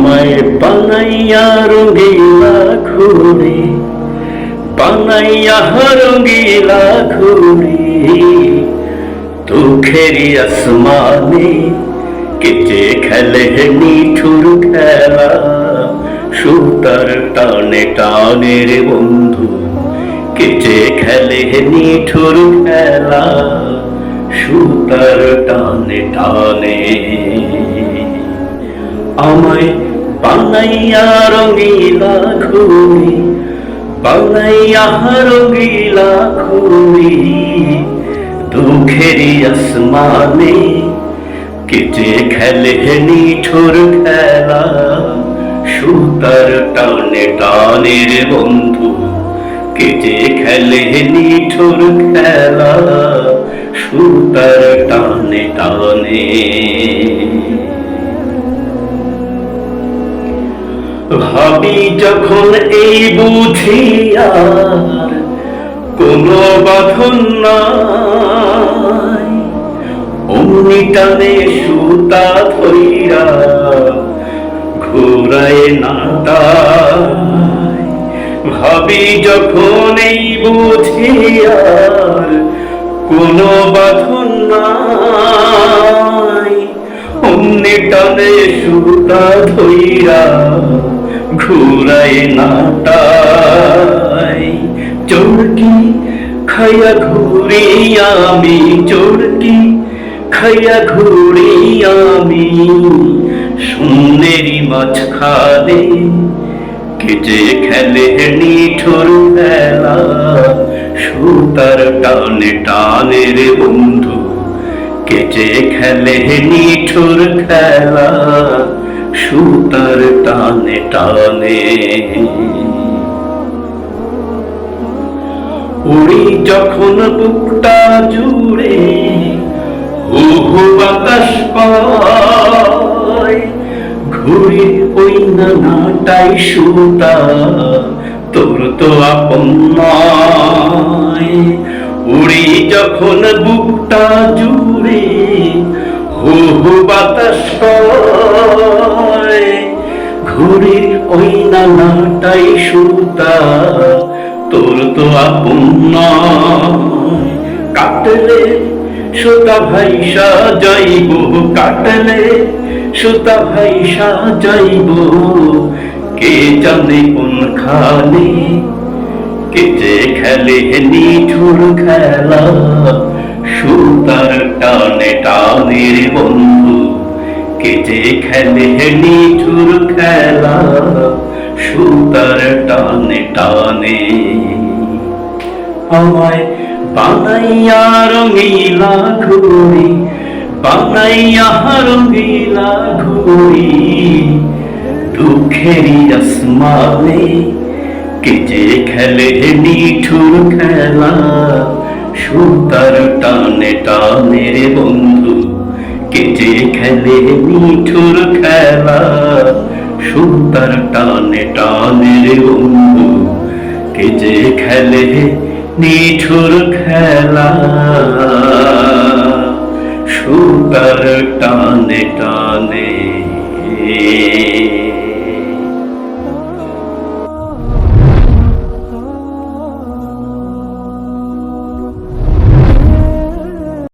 আমায় বানাইয়া রঙিলা ঘুড়ি, বানাইয়া রঙিলা ঘুড়ি, দুঃখেরই আসমানে কেটে খেলে নিঠুর খেলা, সুতার টানে টানে রে বন্ধু কেটে খেলে নিঠুর খেলা, সুতার টানে টানে। আমায় বানাইয়া রঙিলা ঘুড়ি, বানাইয়া রঙিলা ঘুড়ি, দুঃখেরই আসমানে কেটে খেলে নিঠুর খেলা, সুতার টানে টানে রে বন্ধু কেটে খেলে নিঠুর খেলা, সুতার টানে টানে। ভাবি যখন এই বুঝি আর কোনো বাঁধন নাই, অমনি টানে সুতা ধইরা ঘুরায় না তাই। ভাবি যখন এই বুঝি আর কোনো বাঁধন নাই, অমনি টানে সুতা ধইরা ঘুরায় না তাই। চোরকি খাইয়া ঘুরি আমি, চোরকি খাইয়া ঘুরি আমি, শূন্যেরই মাঝখানে কেটে খেলে নিঠুর খেলা, সুতার টানে টানে রে বন্ধু কেটে খেলে নিঠুর খেলা, সুতার টানে টানে। উড়ি যখন বুকটা জুড়ে হু হু বাতাস পায়, ঘুরি ওই নানাটাই সুতা তোর তো আপন নয়। উড়ি যখন বুকটা জুড়ে হু হু বাতাস পায়, ঘুরি ওই নানাটাই সুতা তোর তো আপন নয়। কাটলে সুতা ভাইসা যাইব, কাটলে সুতা ভাইসা যাইব, কে জানে কোনখানে কেটে খেলে নিঠুর খেলা, সুতার টানে টানে রে বন্ধু কেটে খেলে নিঠুর খেলা, সুতার টানে টানে। আমায় বানাইয়া রঙিলা ঘুড়ি, বানাইয়া রঙিলা ঘুড়ি, দুঃখেরই আসমানে কেটে খেলে নিঠুর খেলা, সুতার টানে টানে রে বন্ধু কেটে খেলে নিঠুর খেলা, সুতার টানে টানে রে বন্ধু কেটে খেলে নিঠুর খেলা, সুতার টানে টানে।